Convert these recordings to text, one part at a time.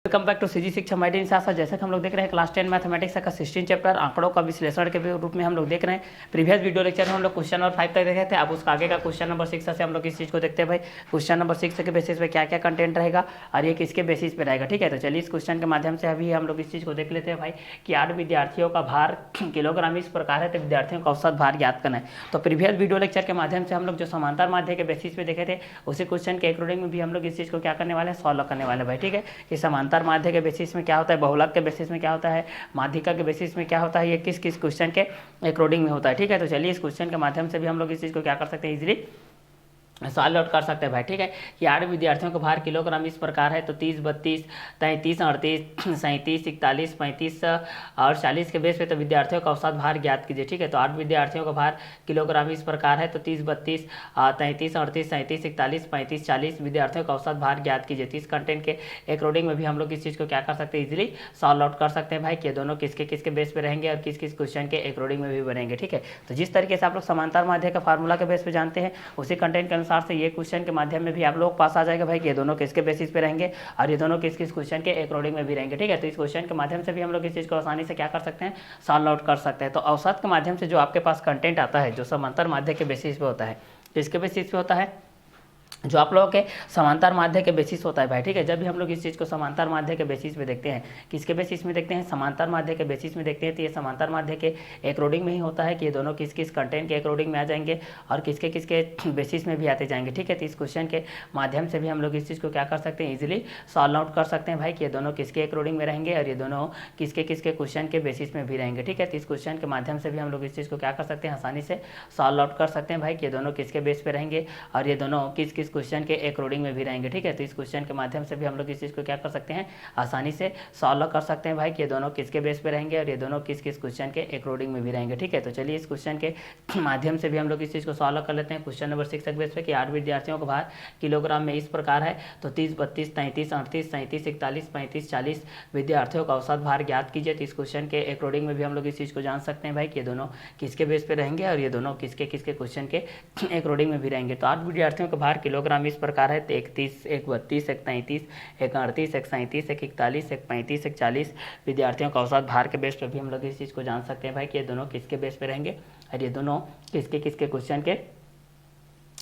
Welcome back to CG शिक्षा माइडी साथ जैसे कि हम लोग देख रहे हैं क्लास 10 मैथमेटिक्स का 16 चैप्टर आंकड़ों का विश्लेषण के रूप में हम लोग देख रहे हैं। प्रीवियस वीडियो लेक्चर में हम लोग क्वेश्चन नंबर 5 तक देखे थे। अब उसका आगे का क्वेश्चन नंबर 6 से हम लोग इस चीज़ को देखते हैं भाई। क्वेश्चन नंबर 6 के बेसिस पे क्या क्या कंटेंट रहेगा और ये किसके बेसिस पे रहेगा, ठीक है। तो चलिए इस क्वेश्चन के माध्यम से अभी हम लोग इस चीज़ को देख लेते हैं भाई कि 8 विद्यार्थियों का भार किलोग्राम इस प्रकार है तो विद्यार्थियों का औसत भार ज्ञात करना है। तो प्रीवियस वीडियो लेक्चर के माध्यम से हम लोग जो समांतर माध्य के बेसिस पे देखे थे उसी क्वेश्चन के अकॉर्डिंग में भी हम लोग इस चीज़ को क्या करने वाले हैं, सॉल्व करने वाले भाई, ठीक है। कि समांतर माध्य के बेसिस में क्या होता है, बहुलक के बेसिस में क्या होता है, माध्यिका के बेसिस में क्या होता है, ये किस किस क्वेश्चन के अकॉर्डिंग में होता है, ठीक है। तो चलिए इस क्वेश्चन के माध्यम से भी हम लोग इस चीज़ को क्या कर सकते हैं, इजीली सॉल्व आउट कर सकते हैं भाई, ठीक है। कि 8 विद्यार्थियों का भार किलोग्राम इस प्रकार है तो 30, 32, 33, 38, 37, 41, 35 और 40 के बेस पे तो विद्यार्थियों का औसत भार ज्ञात कीजिए, ठीक है। तो 8 विद्यार्थियों का भार किलोग्राम इस प्रकार है तो 30, 32, 33, 38, 37, 41, 35, 40 विद्यार्थियों का औसत भार ज्ञात कीजिए। तो इस कंटेंट के अकॉर्डिंग में भी हम लोग इस चीज़ को क्या कर सकते हैं, इजीली सॉल्व आउट कर सकते हैं भाई कि दोनों किसके किसके बेस पे रहेंगे और किस किस क्वेश्चन के अकॉर्डिंग में भी बनेंगे, ठीक है। तो जिस तरीके से आप लोग समांतर माध्य का फार्मूला के बेस पे जानते हैं उसी कंटेंट के अनुसार से ये क्वेश्चन के माध्यम में भी आप लोग पास आ जाएगा भाई कि ये दोनों किसके बेसिस पे रहेंगे और ये दोनों किस किस क्वेश्चन के अकॉर्डिंग में भी रहेंगे, ठीक है। तो इस क्वेश्चन के माध्यम से भी हम लोग इस चीज़ को आसानी से क्या कर सकते हैं, सॉल्व आउट कर सकते हैं। तो औसत के माध्यम से जो आपके पास कंटेंट आता है जो समांतर माध्य के बेसिस पे होता है, किसके बेसिस पे होता है, जो आप लोगों के समांतर माध्य के बेसिस होता है भाई, ठीक है। जब भी हम लोग इस चीज़ को समांतर माध्य के बेसिस में देखते हैं, किसके बेसिस में देखते हैं, समांतर माध्य के बेसिस में देखते हैं, तो ये समांतर माध्य के अकॉर्डिंग में ही होता है कि ये दोनों किस किस कंटेंट के अकॉर्डिंग में आ जाएंगे और किसके किसके बेसिस में भी आते जाएंगे, ठीक है। तो इस क्वेश्चन के माध्यम से भी हम लोग इस चीज़ को क्या कर सकते हैं, इजीली सॉल्व आउट कर सकते हैं भाई कि ये दोनों किसके अकॉर्डिंग में रहेंगे और ये दोनों किसके किसके क्वेश्चन के बेसिस में भी रहेंगे, ठीक है। तो इस क्वेश्चन के माध्यम से भी हम लोग इस चीज़ को क्या कर सकते हैं, आसानी से सॉल्व आउट कर सकते हैं भाई कि ये दोनों किसके बेस पे रहेंगे और ये दोनों किस किस क्वेश्चन के अकॉर्डिंग में भी रहेंगे, ठीक है। तो इस क्वेश्चन के माध्यम से भी हम लोग इस चीज़ को क्या कर सकते हैं, आसानी से सॉल्व कर सकते हैं भाई कि ये दोनों किसके बेस पे रहेंगे और ये दोनों किस किस क्वेश्चन के अकॉर्डिंग में भी रहेंगे, ठीक है। तो चलिए इस क्वेश्चन के माध्यम से भी हम लोग इस चीज़ को सॉल्व कर लेते हैं। क्वेश्चन नंबर 6 के बेस पे कि 8 विद्यार्थियों का भार किलोग्राम में इस प्रकार है तो 30, 32, 33, 38, 37, 41, 35, 40 विद्यार्थियों का औसत भार ज्ञात कीजिए। तो इस क्वेश्चन के अकॉर्डिंग में भी हम लोग इस चीज़ को जान सकते हैं भाई कि ये दोनों किसके बेस पे रहेंगे और ये दोनों किसके किसके क्वेश्चन के अकॉर्डिंग में भी रहेंगे। तो 8 विद्यार्थियों का भार किलोग्राम इस प्रकार है तो 31, 32, 33, 38, 37, 41, 35, 40 विद्यार्थियों का औसत भार के बेस पे भी हम लोग इस चीज़ को जान सकते हैं भाई कि ये दोनों किसके बेस पे रहेंगे और ये दोनों किसके किसके क्वेश्चन के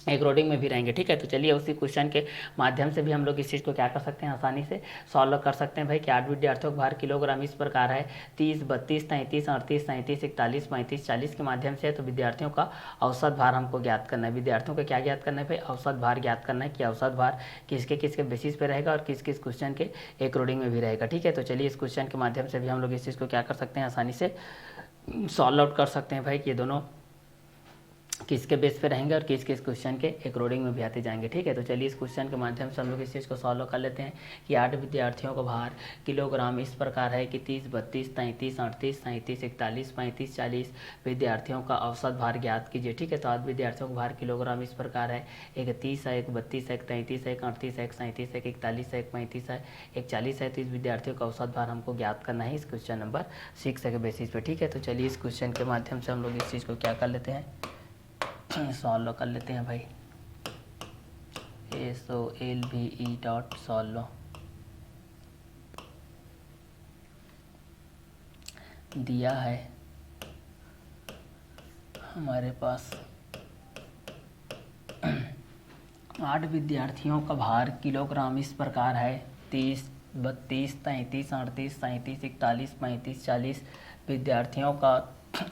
अकॉर्डिंग में भी रहेंगे, ठीक है। तो चलिए उसी क्वेश्चन के माध्यम से भी हम लोग इस चीज़ को क्या कर सकते हैं, आसानी से सॉल्व कर सकते हैं भाई कि 8 विद्यार्थियों का भार किलोग्राम इस प्रकार है 30, 32, 33, 38, 37, 41, 35, 40 के माध्यम से है तो विद्यार्थियों का औसत भार हमको ज्ञात करना है। विद्यार्थियों का क्या ज्ञात करना है भाई, औसत भार ज्ञात करना है कि औसत भार किसके किसके बेसिस पे रहेगा और किस किस क्वेश्चन के अकॉर्डिंग में भी रहेगा, ठीक है। तो चलिए इस क्वेश्चन के माध्यम से भी हम लोग इस चीज़ को क्या कर सकते हैं, आसानी से सॉल्व आउट कर सकते हैं भाई कि ये दोनों किसके बेस पे रहेंगे और किस किस क्वेश्चन के अकॉर्डिंग में भी आते जाएंगे, ठीक है। तो चलिए इस क्वेश्चन के माध्यम से हम लोग इस चीज़ को सॉल्व कर लेते हैं कि 8 विद्यार्थियों का भार किलोग्राम इस प्रकार है कि 30, 32, 33, 38, 37, 41, 35, 40 विद्यार्थियों का औसत भार ज्ञात कीजिए, ठीक है। तो 8 विद्यार्थियों का भार किलोग्राम इस प्रकार है, एक 30 है, एक 32 है, एक 33 है, एक 38 है, एक 37 है, एक 41 है, एक 35 है, एक 40 है। तो इस विद्यार्थियों का औसत भार हमको ज्ञात करना है इस क्वेश्चन नंबर 6 के बेसिस पे, ठीक है। तो चलिए इस क्वेश्चन के माध्यम से हम लोग इस चीज़ को क्या कर लेते हैं, सॉल्व कर लेते हैं भाई। solve दिया है हमारे पास 8 विद्यार्थियों का भार किलोग्राम इस प्रकार है 30, 32, 33, 38, 37, 41, 35, 40 विद्यार्थियों का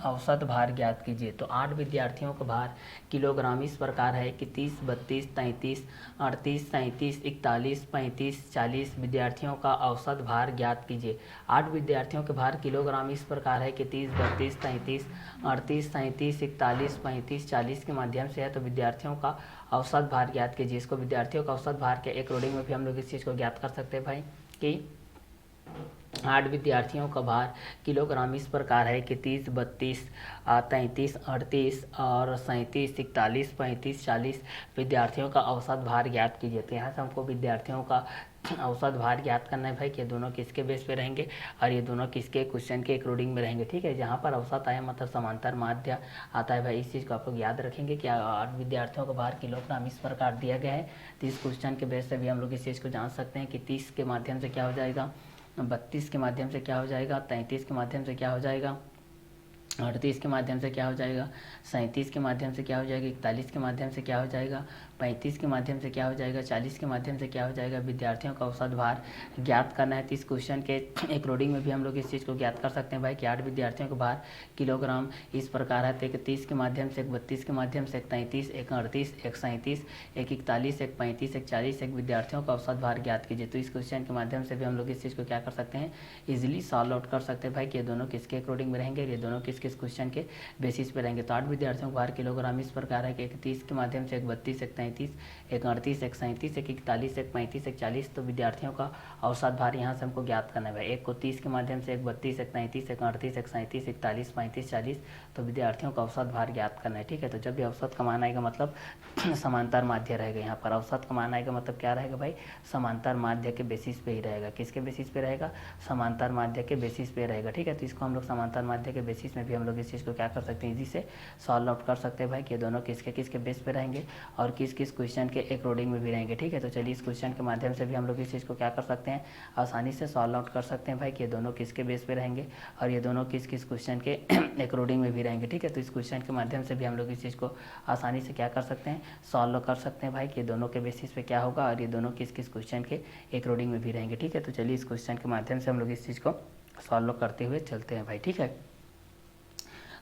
औसत भार ज्ञात कीजिए। तो 8 विद्यार्थियों का भार किलोग्राम इस प्रकार है कि 30, 32, 33, 38, 37, 41, 35, 40 विद्यार्थियों का औसत भार ज्ञात कीजिए। 8 विद्यार्थियों के भार किलोग्राम इस प्रकार है कि 30, 32, 33, 38, 37, 41, 35, 40 के माध्यम से है तो विद्यार्थियों का औसत भार ज्ञात कीजिए। इसको विद्यार्थियों का औसत भार के अकॉर्डिंग में भी हम लोग इस चीज़ को ज्ञात कर सकते हैं भाई कि 8 विद्यार्थियों का भार किलोग्राम इस प्रकार है कि 30, 32, 33, 38 और 37, 41, 35, 40 विद्यार्थियों का औसत भार ज्ञात कीजिए। तो यहाँ से हमको विद्यार्थियों का औसत भार ज्ञात करना है भाई कि ये दोनों किसके बेस पे रहेंगे और ये दोनों किसके क्वेश्चन के अकॉर्डिंग में रहेंगे। ठीक है, जहाँ पर औसत आया मतलब समांतर माध्य आता है भाई, इस चीज़ को आप लोग याद रखेंगे कि 8 विद्यार्थियों का भार किलोग्राम इस प्रकार दिया गया है। 30 क्वेश्चन के बेस से भी हम लोग इस चीज़ को जान सकते हैं कि 30 के माध्यम से क्या हो जाएगा, 32 के माध्यम से क्या हो जाएगा, 33 के माध्यम से क्या हो जाएगा, 38 के माध्यम से क्या हो जाएगा, 37 के माध्यम से क्या हो जाएगा, 41 के माध्यम से क्या हो जाएगा, 35 के माध्यम से क्या हो जाएगा, 40 के माध्यम से क्या हो जाएगा। विद्यार्थियों का औसत भार ज्ञात करना है। 30 क्वेश्चन के अकॉर्डिंग में भी हम लोग इस चीज़ को ज्ञात कर सकते हैं भाई कि 8 विद्यार्थियों का भार किलोग्राम इस प्रकार है। तो एक 30 के माध्यम से, एक 32 के माध्यम से, एक 33, एक 38, एक 37, एक 41, एक 35, एक 40, एक विद्यार्थियों का औसत भार ज्ञात कीजिए। तो इस क्वेश्चन के माध्यम से भी हम लोग इस चीज़ को क्या कर सकते हैं, इजिली सॉल्व आउट कर सकते हैं भाई कि ये दोनों किसके अकॉर्डिंग में रहेंगे, ये दोनों किस क्वेश्चन के बेसिस पे रहेंगे। तो 8 विद्यार्थियों का भार किलोग्राम इस प्रकार है कि एक 30 के माध्यम से, एक 32, एक 33, एक 38, एक 37, एक 41, एक 35, एक 40। तो विद्यार्थियों का औसत भार यहाँ से हमको ज्ञात करना है भाई। एक को 30 के माध्यम से, एक 32, एक 33, एक 38, एक 37, 41, 35, 40। तो विद्यार्थियों का औसत भार ज्ञात करना है। ठीक है, तो जब भी औसत कमान आएगा मतलब समांतर माध्य रहेगा। यहाँ पर औसत कमान आएगा मतलब क्या रहेगा भाई, समांतर माध्य के बेसिस पे ही रहेगा। किसके बेसिस पे रहेगा, समांतर माध्य के बेसिस पे रहेगा। ठीक है, तो इसको हम लोग समांतर माध्य के बेसिस में भी हम लोग इस चीज़ को क्या कर सकते हैं, इजी से सॉल्व आउट कर सकते हैं भाई कि ये दोनों किसके किसके बेस पे रहेंगे और किस किस क्वेश्चन के अकॉर्डिंग में भी रहेंगे। ठीक है, तो चलिए इस क्वेश्चन के माध्यम से भी हम लोग इस चीज़ को क्या कर सकते हैं, आसानी से सॉल्व आउट कर सकते हैं भाई कि ये दोनों किसके बेस पे रहेंगे और ये दोनों किस किस क्वेश्चन के अकॉर्डिंग में भी रहेंगे। ठीक है, तो इस क्वेश्चन के माध्यम से भी हम लोग इस चीज़ को आसानी से क्या कर सकते हैं, सॉल्व कर सकते हैं भाई कि ये दोनों के बेसिस पे क्या होगा और ये दोनों किस किस क्वेश्चन के अकॉर्डिंग में भी रहेंगे। ठीक है, तो चलिए इस क्वेश्चन के माध्यम से हम लोग इस चीज़ को सॉल्व करते हुए चलते हैं भाई। ठीक है,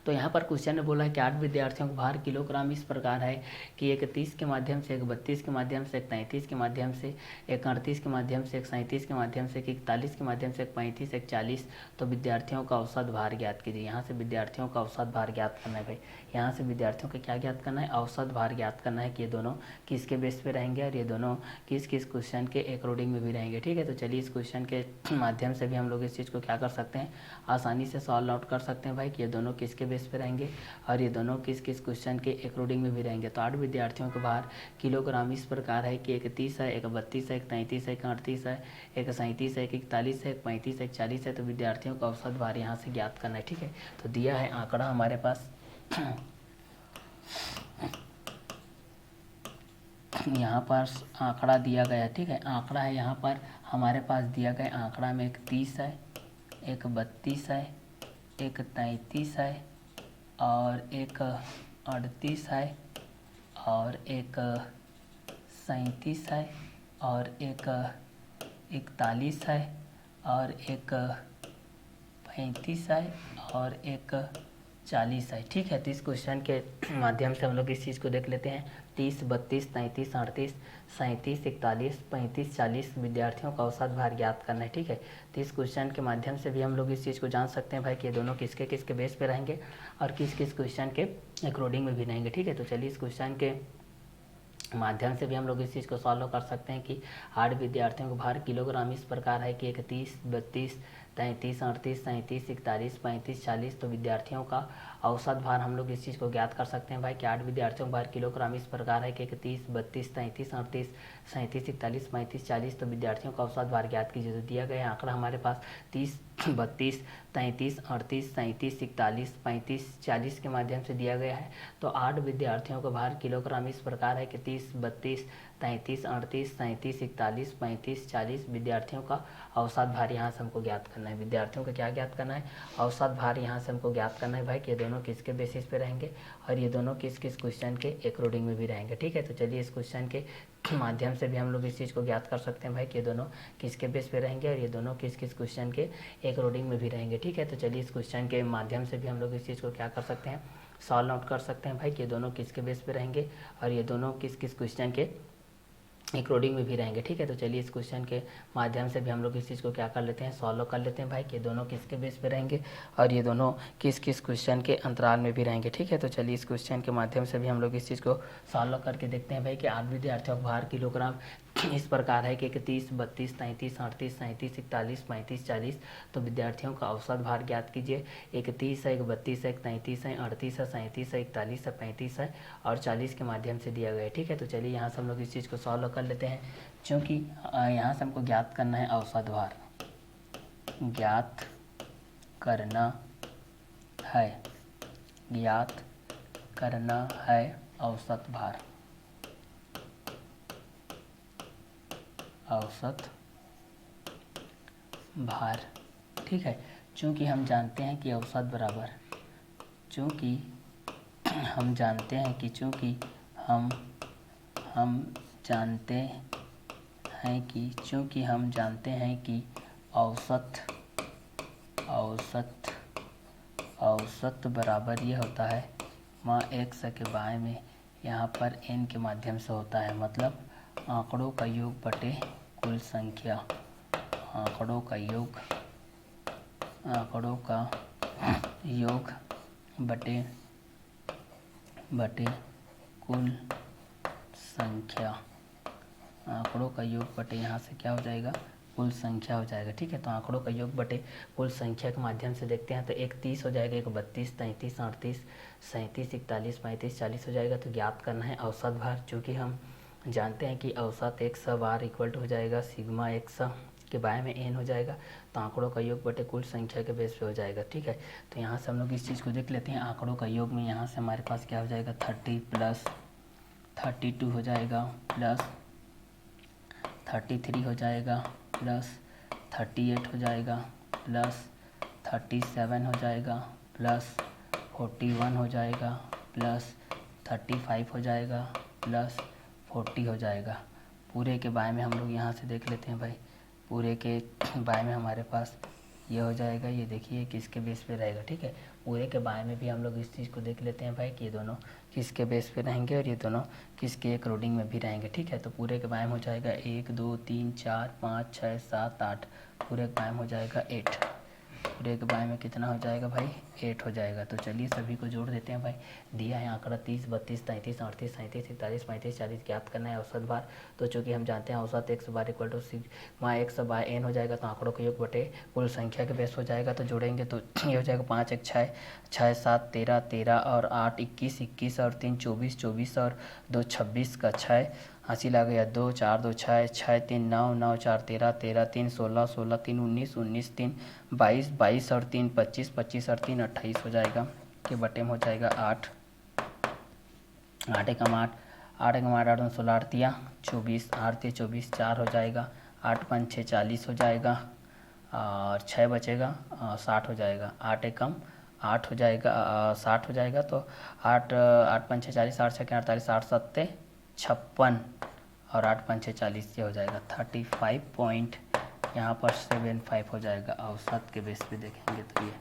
तो यहाँ पर क्वेश्चन ने बोला है कि 8 विद्यार्थियों का भार किलोग्राम इस प्रकार है कि एक 30 के माध्यम से, एक 32 के माध्यम से, एक 33 के माध्यम से, एक 38 के माध्यम से, एक 37 के माध्यम से, एक 41 के माध्यम से, एक 35, एक 40। तो विद्यार्थियों का औसत भार ज्ञात कीजिए। यहाँ से विद्यार्थियों का औसत भार ज्ञात करना है भाई। यहाँ से विद्यार्थियों का क्या ज्ञात करना है, औसत भार ज्ञात करना है कि ये दोनों किसके बेस पे रहेंगे और ये दोनों किस किस क्वेश्चन के अकॉर्डिंग में भी रहेंगे। ठीक है, तो चलिए इस क्वेश्चन के माध्यम से भी हम लोग इस चीज़ को क्या कर सकते हैं, आसानी से सॉल्व आउट कर सकते हैं भाई कि ये दोनों किसके बेस पे रहेंगे और ये दोनों किस किस क्वेश्चन के अकॉर्डिंग में भी रहेंगे। तो 8 विद्यार्थियों का भार किलोग्राम इस प्रकार है कि एक 30 है, एक 32 है, एक 33 है, एक 38 है, एक 37 है, एक 41 है, एक 35, एक 40 है। तो विद्यार्थियों का औसत भार यहाँ से ज्ञात करना है। ठीक है, तो दिया है आंकड़ा हमारे पास यहाँ पर आंकड़ा दिया गया है। ठीक है, आंकड़ा है यहाँ पर हमारे पास दिया गया आंकड़ा में एक 30 है, एक 32 है, एक 33 है और एक 38 है और एक 37 है और एक 41 है और एक 35 है और एक 40 है। ठीक है, तो इस क्वेश्चन के माध्यम से हम लोग इस चीज़ को देख लेते हैं। 30, 32, 33, 38, 37, 41, 35, 40 विद्यार्थियों का औसत भार ज्ञात करना है। ठीक है, तो इस क्वेश्चन के माध्यम से भी हम लोग इस चीज़ को जान सकते हैं भाई कि ये दोनों किसके किसके बेस पे रहेंगे और किस किस क्वेश्चन के अकॉर्डिंग में भी रहेंगे। ठीक है, तो चलिए इस क्वेश्चन के माध्यम से भी हम लोग इस चीज़ को सॉल्व कर सकते हैं कि 8 विद्यार्थियों का भार किलोग्राम इस प्रकार है कि 31, 32, 33, 38, 37, 41, 35, 40। तो विद्यार्थियों का औसत भार हम लोग इस चीज़ को ज्ञात कर सकते हैं भाई कि 8 विद्यार्थियों का भार किलोग्राम इस प्रकार है कि 31, 32, 33, 38, 37, 41, 35, 40। तो विद्यार्थियों का औसत भार ज्ञात कीजिए। तो दिया गया आंकड़ा हमारे पास 30, 32, 33, 38, 37, 41, 35, 40 के माध्यम से दिया गया है। तो 8 विद्यार्थियों का भार किलोग्राम इस प्रकार है कि 30, 32, 33, 38, 37, 41, 35, 40 विद्यार्थियों का औसत भार यहाँ से हमको ज्ञात करना है। विद्यार्थियों का क्या ज्ञात करना है, औसत भार यहाँ से हमको ज्ञात करना है भाई कि ये दोनों किसके बेसिस पे रहेंगे और ये दोनों किस किस क्वेश्चन के अकॉर्डिंग में भी रहेंगे। ठीक है, तो चलिए इस क्वेश्चन के माध्यम से भी हम लोग इस चीज़ को ज्ञात कर सकते हैं भाई कि ये दोनों किसके बेस पे रहेंगे और ये दोनों किस किस क्वेश्चन के अकॉर्डिंग में भी रहेंगे। ठीक है, तो चलिए इस क्वेश्चन के माध्यम से भी हम लोग इस चीज़ को क्या कर सकते हैं, सॉल्व आउट कर सकते हैं भाई कि ये दोनों किसके बेस पे रहेंगे और ये दोनों किस किस क्वेश्चन के अकॉर्डिंग में भी रहेंगे। ठीक है, तो चलिए इस क्वेश्चन के माध्यम से भी हम लोग इस चीज़ को क्या कर लेते हैं, सॉल्व कर लेते हैं भाई कि दोनों किसके बेस पे रहेंगे और ये दोनों किस किस क्वेश्चन के अंतराल में भी रहेंगे। ठीक है, तो चलिए इस क्वेश्चन के माध्यम से भी हम लोग इस चीज़ को सॉल्व करके देखते हैं भाई कि 8 विद्यार्थियों का भार किलोग्राम इस प्रकार है कि 31, 32, 33, 38, 37, 41, 35, 40। तो विद्यार्थियों का औसत भार ज्ञात कीजिए। 31 है, 32 है, 33 है, 38 है, 37 है, 41 है, 35 है और 40 के माध्यम से दिया गया है। ठीक है, तो चलिए यहाँ से हम लोग इस चीज़ को सॉल्व कर लेते हैं। क्योंकि यहाँ से हमको ज्ञात करना है औसत भार, ज्ञात करना है, ज्ञात करना है औसत भार, औसत भार। ठीक है, चूँकि हम जानते हैं कि औसत बराबर, चूँकि हम जानते हैं कि चूँकि हम जानते हैं कि चूँकि हम जानते हैं कि औसत बराबर ये होता है माँ x के बाएं में यहाँ पर n के माध्यम से होता है, मतलब आंकड़ों का योग बटे कुल संख्या, आंकड़ों का योग बटे कुल संख्या, आंकड़ों का योग बटे यहाँ से क्या हो जाएगा, कुल संख्या हो जाएगा। ठीक है, तो आंकड़ों का योग बटे कुल संख्या के माध्यम से देखते हैं तो एक 30 हो जाएगा, एक 32, 33, 38, 37, 41, 35, 40 हो जाएगा। तो ज्ञात करना है औसत भार। चूँकि हम जानते हैं कि औसत x बार इक्वल टू हो जाएगा सिग्मा x के बाएं में n हो जाएगा, तो आंकड़ों का योग बटे कुल संख्या के बेस पे हो जाएगा। ठीक है, तो यहाँ से हम लोग इस चीज़ को देख लेते हैं। आंकड़ों का योग में यहाँ से हमारे पास क्या हो जाएगा, 30 प्लस 32 हो जाएगा, प्लस 33 हो जाएगा, प्लस 38 हो जाएगा, प्लस 37 हो जाएगा, प्लस 41 हो जाएगा, प्लस 35 हो जाएगा, प्लस 40 हो जाएगा। पूरे के बाएं में हम लोग यहाँ से देख लेते हैं भाई, पूरे के बाएं में हमारे पास ये हो जाएगा, ये देखिए किसके बेस पे रहेगा। ठीक है, पूरे के बाएं में भी हम लोग इस चीज़ को देख लेते हैं भाई कि ये दोनों किसके बेस पे रहेंगे और ये दोनों किसके अकॉर्डिंग में भी रहेंगे। ठीक है, तो पूरे के बाएं में हो जाएगा 1, 2, 3, 4, 5, 6, 7, 8, पूरे के बाएं में हो जाएगा 8, पूरे के बाएं में कितना हो जाएगा भाई, 8 हो जाएगा। तो चलिए सभी को जोड़ देते हैं भाई। दिया है आंकड़ा 30, 32, 33, 38, 37, 41, 35, 40 ज्ञात करना है औसत भार। तो चूँकि हम जानते हैं औसत x bar equal to sigma x by n हो जाएगा, तो आंकड़ों का योग बटे कुल संख्या के बेस हो जाएगा। तो जोड़ेंगे तो ये हो जाएगा 5 1 6, 6 7 13, 13 और 8 21, 21 और 3 24, 24 और 2 26 का 6 हासिल आ गया, 2 4 2 6, 6 3 9, 9 4 13, 13 3 16, 16 3 19, 19 3 22, 22 और 3 25, 25 और 3 28 हो जाएगा, के बटे में हो जाएगा 8, 8 एकम 8, 8 एकम 8, 8 2 16, 8 तिया 24, 8 तिया 24, 4 हो जाएगा, 8 5 6 40 हो जाएगा और 6 बचेगा 60 हो जाएगा, 8 एकम 8 हो जाएगा 60 हो जाएगा। तो 8 8 5 6 40, 8 6 48, 8 7 56 और 8 5 6 40, ये हो जाएगा 35 पॉइंट यहाँ पर 75 हो जाएगा। औसत के बेस पे देखेंगे तो ये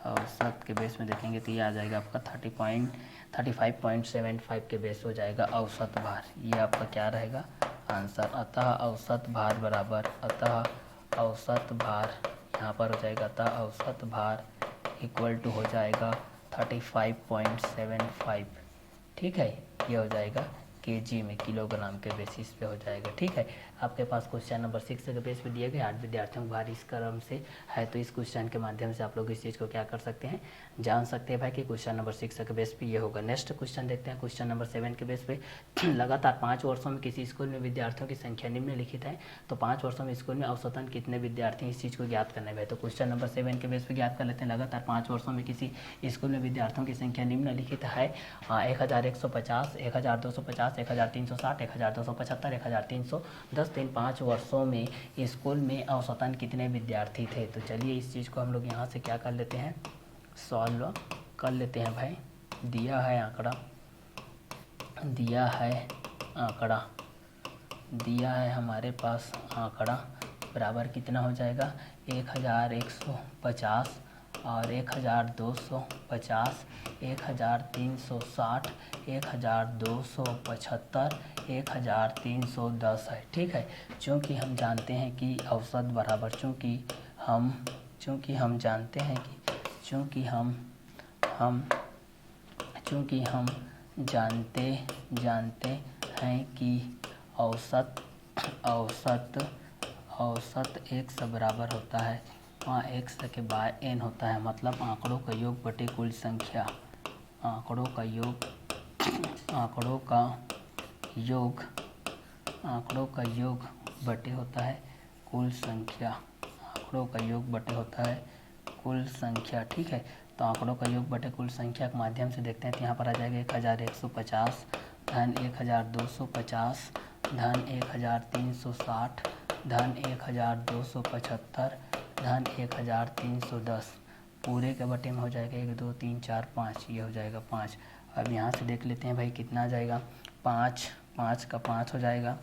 औसत के बेस में देखेंगे तो ये आ जाएगा आपका 35.75 के बेस हो जाएगा औसत भार। ये आपका क्या रहेगा आंसर। अतः औसत भार बराबर, अतः औसत भार यहाँ पर हो जाएगा, अतः औसत भार इक्वल टू हो जाएगा 35.75। ठीक है, ये हो जाएगा केजी में, किलोग्राम के बेसिस पे हो जाएगा। ठीक है, आपके पास क्वेश्चन नंबर 6 के बेस पे दिए गए 8 विद्यार्थियों को भार इस क्रम से है, तो इस क्वेश्चन के माध्यम से आप लोग इस चीज़ को क्या कर सकते हैं, जान सकते हैं भाई कि क्वेश्चन नंबर 6 के बेस पे ये होगा। नेक्स्ट क्वेश्चन देखते हैं, क्वेश्चन नंबर 7 के बेस पे लगातार 5 वर्षों में किसी स्कूल में विद्यार्थियों की संख्या निम्नलिखित है, तो 5 वर्षों में स्कूल में औसतन कितने विद्यार्थी, इस चीज़ को ज्ञात करना है। तो क्वेश्चन नंबर 7 के बेस पे ज्ञात कर लेते हैं। लगातार 5 वर्षों में किसी स्कूल में विद्यार्थियों की संख्या निम्नलिखित है 1150, 1250, 1360, 1275, 1310। तो इन 5 वर्षों में स्कूल में औसतन कितने विद्यार्थी थे। तो चलिए इस चीज़ को हम लोग यहाँ से क्या कर लेते हैं, सॉल्व कर लेते हैं भाई। दिया है आंकड़ा, दिया है आंकड़ा, दिया है हमारे पास आंकड़ा बराबर कितना हो जाएगा 1150 और 1250, 1360, 1275, 1310 है। ठीक है, चूँकि हम जानते हैं कि औसत बराबर, चूँकि हम जानते हैं कि चूँकि हम जानते हैं कि औसत औसत औसत x बराबर होता है, वहाँ x के बाय n होता है, मतलब आंकड़ों का योग बटे कुल संख्या। आंकड़ों का योग बटे होता है कुल संख्या। आंकड़ों का योग बटे होता है कुल संख्या, ठीक है। तो आंकड़ों का योग बटे कुल संख्या के माध्यम से देखते हैं, तो यहाँ पर आ जाएगा 1150 धन 1250 धन 1360 धन 1275 धन 1310 पूरे के बटे में हो जाएगा 1 2 3 4 5, ये हो जाएगा 5। अब यहाँ से देख लेते हैं भाई कितना आ जाएगा, 5 का 5 हो जाएगा,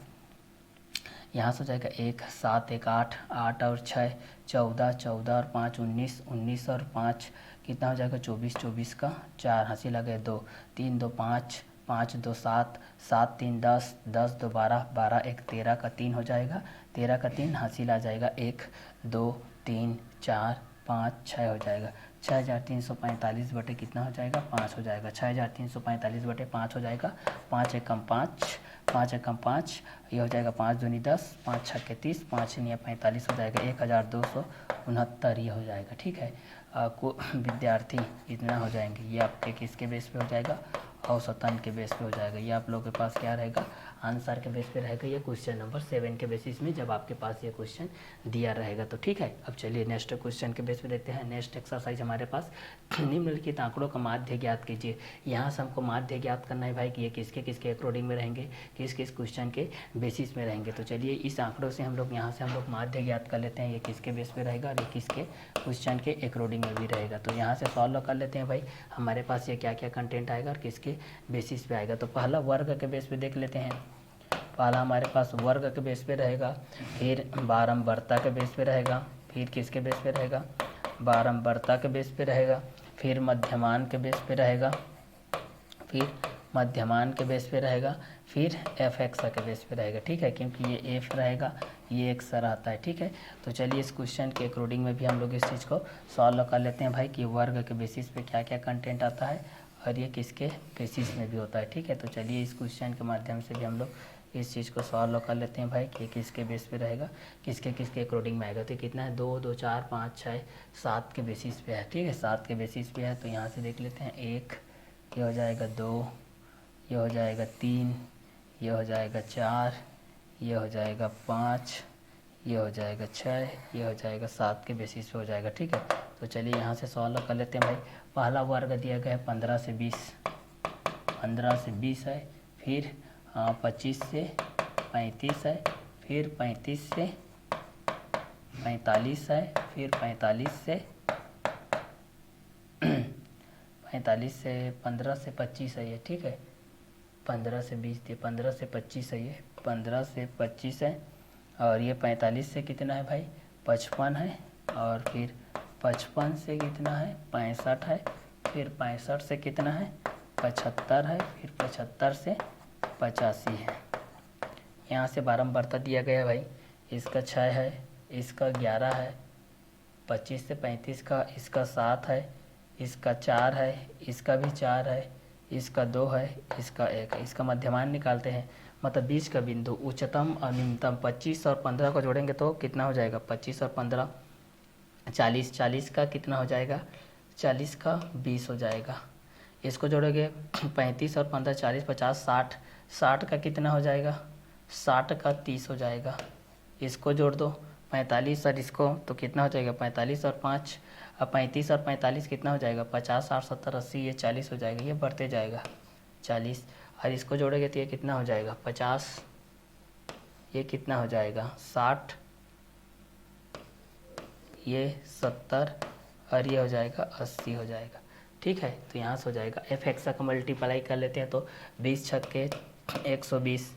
यहाँ से हो जाएगा 1 7 1 8 8 और 6 14 14 और 5 19 19 और 5 कितना हो जाएगा 24 24 का 4 हंसी लगे 2 3 2 5 5 2 7 7 3 10 10 2 12 12 1 13 का 3 हो जाएगा, 13 का 3 हासिल आ जाएगा 1 2 3 4 5 6 हो जाएगा। 6345 बटे कितना हो जाएगा 5 हो जाएगा। 6345 बटे 5 हो जाएगा, 5 एकम 5 5 एकम 5, ये हो जाएगा 5 दूनी 10 5 छक्के 30 5 निया 45 हो जाएगा 1269, ये हो जाएगा, ठीक है। को विद्यार्थी इतना हो जाएंगे, ये आपके किसके बेस पे हो जाएगा, औसतन के बेस पे हो जाएगा। ये आप लोगों के पास क्या रहेगा, आंसर के बेस पे रहेगा, ये क्वेश्चन नंबर 7 के बेसिस में जब आपके पास ये क्वेश्चन दिया रहेगा। तो ठीक है, अब चलिए नेक्स्ट क्वेश्चन के बेस पे देखते हैं। नेक्स्ट एक्सरसाइज हमारे पास निम्नलिखित आंकड़ों का माध्य ज्ञात कीजिए। यहाँ से हमको माध्य ज्ञात करना है भाई कि ये किसके किसके अकॉर्डिंग में रहेंगे, किस किस क्वेश्चन के बेसिस में रहेंगे। तो चलिए इस आंकड़ों से हम लोग यहाँ से हम लोग माध्य ज्ञात कर लेते हैं, ये किसके बेस पे रहेगा और ये किसके क्वेश्चन के अकॉर्डिंग में भी रहेगा। तो यहाँ से सॉल्व कर लेते हैं भाई, हमारे पास ये क्या क्या कंटेंट आएगा और किसके बेसिस पे आएगा। तो पहला वर्ग के बेस पे देख लेते हैं। पहला हमारे पास वर्ग के बेस पे रहेगा, फिर बारंबारता के बेस पे रहेगा, फिर किसके बेस पे रहेगा, बारंबारता के बेस पे रहेगा, फिर मध्यमान के बेस पे रहेगा, फिर मध्यमान के बेस पे रहेगा, फिर एफ एक्स के बेस पे रहेगा, ठीक है, क्योंकि ये एफ रहेगा ये एक्स रहता है, ठीक है। तो चलिए इस क्वेश्चन के अकॉर्डिंग में भी हम लोग इस चीज़ को सॉल्व कर लेते हैं भाई कि वर्ग के बेसिस पे क्या क्या कंटेंट आता है और ये किसके बेसिस में भी होता है, ठीक है। तो चलिए इस क्वेश्चन के माध्यम से भी हम लोग इस चीज़ को सॉल्व कर लेते हैं भाई कि किसके बेस पे रहेगा, किसके किसके अकॉर्डिंग में आएगा। तो कितना है 2 2 4 5 6 7 के बेसिस पे है, ठीक है, 7 के बेसिस पे है। तो यहाँ से देख लेते हैं 1, ये हो जाएगा 2, ये हो जाएगा 3, ये हो जाएगा 4, ये हो जाएगा 5, ये हो जाएगा 6, ये हो जाएगा 7 के बेसिस पे हो जाएगा, ठीक है। तो चलिए यहाँ से सॉल्व कर लेते हैं भाई। पहला वर्ग दिया गया है 15 से 20, 15 से 20 है, फिर 25 से 35 है, फिर 35 से 45 है, फिर 45 से 15 से 25 है ये, ठीक है। 15 से 20 थी, 15 से 25 है ये, 15 से 25 है, और ये 45 से कितना है भाई 55 है, और फिर 55 से कितना है 65 है, फिर 65 से कितना है 75 है, फिर 75 से 85 है। यहाँ से बारंबारता दिया गया है भाई, इसका 6 है, इसका 11 है, 25 से 35 का इसका 7 है, इसका 4 है, इसका भी 4 है, इसका 2 है, इसका 1 है। इसका मध्यमान निकालते हैं, मतलब बीच का बिंदु उच्चतम और निम्नतम। 25 और 15 को जोड़ेंगे तो कितना हो जाएगा 25 और 15 40, 40 का कितना हो जाएगा 40 का 20 हो जाएगा। इसको जोड़ोगे 35 और 15 40 50 60, 60 का कितना हो जाएगा 60 का 30 हो जाएगा। इसको जोड़ दो 45 और इसको, तो कितना हो जाएगा 45 और 5, अब 35 और 45 कितना हो जाएगा 50 60 70 80, ये 40 हो जाएगा, ये बढ़ते जाएगा 40, और इसको जोड़ेंगे तो ये कितना हो जाएगा 50, ये कितना हो जाएगा 60, ये 70, और ये हो जाएगा 80 हो जाएगा, ठीक है। तो यहाँ से हो जाएगा एफ एक्स का मल्टीप्लाई कर लेते हैं, तो 20 छक्के 120,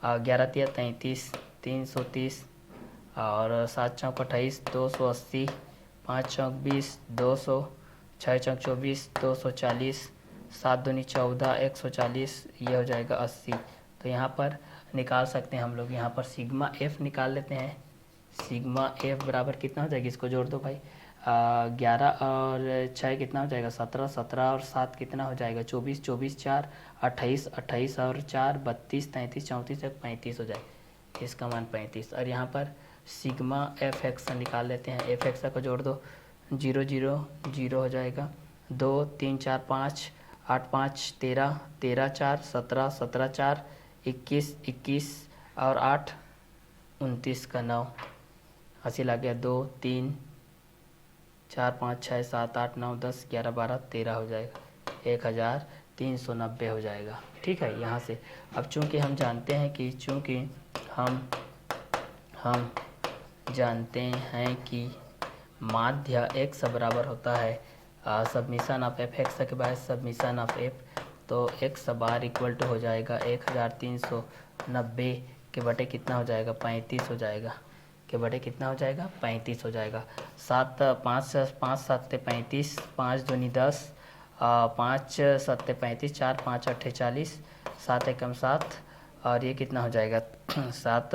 11 तिया 33, 330, और 7 चौक 28, 280, 5 चौक 20, 200, 6 चौक 24, 240, 7 दूनी 14, 140, ये हो जाएगा 80। तो यहाँ पर निकाल सकते हैं हम लोग, यहाँ पर सिग्मा एफ निकाल लेते हैं। सिग्मा एफ बराबर कितना हो जाएगा, इसको जोड़ दो भाई, 11 और 6 कितना हो जाएगा 17, 17 और 7 कितना हो जाएगा 24, 24 4 28, 28 और 4 32, 33 34 35 हो जाएगा। इसका मान 35 और यहाँ पर सिग्मा एफ एक्स निकाल लेते हैं। एफ एक्स को जोड़ दो, 0 0 0 हो जाएगा, 2 3 4 5 8 5 13 13 4 17 17 4 21 21 और 8 29 का 9, हासिल आ गया 2 3 4 5 6 7 8 9 10 11 12 13 हो जाएगा, 1390 हो जाएगा। ठीक है, यहाँ से अब चूँकि हम जानते हैं कि हम जानते हैं कि माध्य x बराबर होता है सबमिशन ऑफ एफ एक्स के बाद सबमिशन ऑफ एफ, तो x बार इक्वल टू हो जाएगा 1390 के बटे कितना हो जाएगा 35 हो जाएगा, के बटे कितना हो जाएगा 35 हो जाएगा। 7 5 5 7 35, 5 दूनी 10, 5 7 35, 4 5 8 40, 7 एकम 7 और ये कितना हो जाएगा 7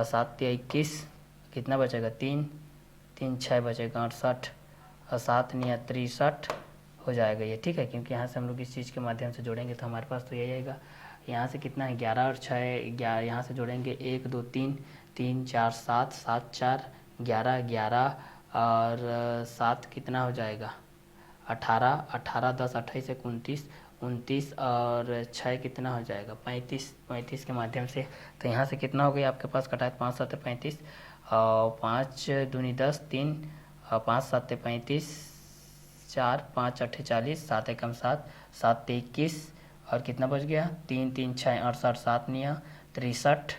7 21, कितना बचेगा 3 3 6 बचेगा 68 और 7 9 63 हो जाएगा ये। ठीक है, क्योंकि यहाँ से हम लोग इस चीज़ के माध्यम से जोड़ेंगे तो हमारे पास तो यही आएगा। यहाँ से कितना है 11 और 6 11, यहाँ से जोड़ेंगे 1 2 3 3 4 7 7 4 11 11 और 7 कितना हो जाएगा 18 18 10 28 29 29 और 6 कितना हो जाएगा 35 35 के माध्यम से। तो यहाँ से कितना हो गया आपके पास कटा 5 7 35 और 5 दूनी 10 3 और 5 7 35 4 5 8 40 7 एकम 7 7 21 और कितना बच गया 3 3 6 68 7 9 63